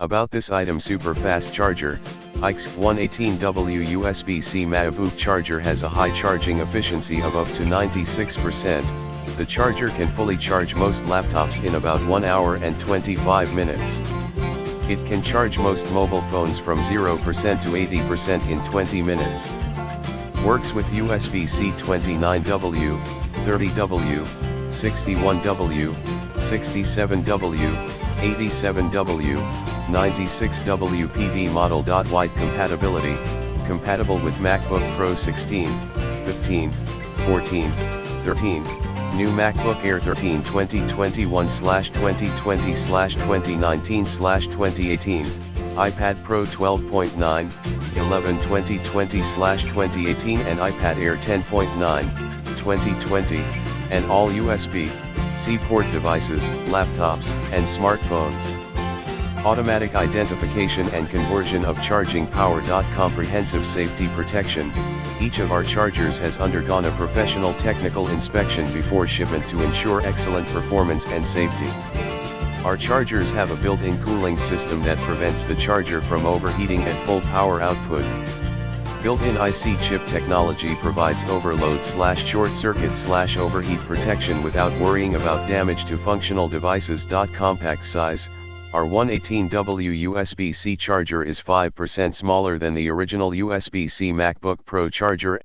About this item: super fast charger. IX 118W USB-C MacBook charger has a high charging efficiency of up to 96%. The charger can fully charge most laptops in about 1 hour and 25 minutes. It can charge most mobile phones from 0% to 80% in 20 minutes. Works with USB-C 29W, 30W, 61W, 67W, 87W, 96W PD model. Wide compatibility, compatible with MacBook Pro 16, 15, 14, 13, new MacBook Air 13 2021/2020/2019/2018, iPad Pro 12.9, 11 2020/2018 and iPad Air 10.9, 2020, and all USB-C port devices, laptops, and smartphones. Automatic identification and conversion of charging power. Comprehensive safety protection. Each of our chargers has undergone a professional technical inspection before shipment to ensure excellent performance and safety. Our chargers have a built-in cooling system that prevents the charger from overheating at full power output. Built-in IC chip technology provides overload/short circuit/overheat protection without worrying about damage to functional devices. Compact size. Our 118W USB-C charger is 5% smaller than the original USB-C MacBook Pro charger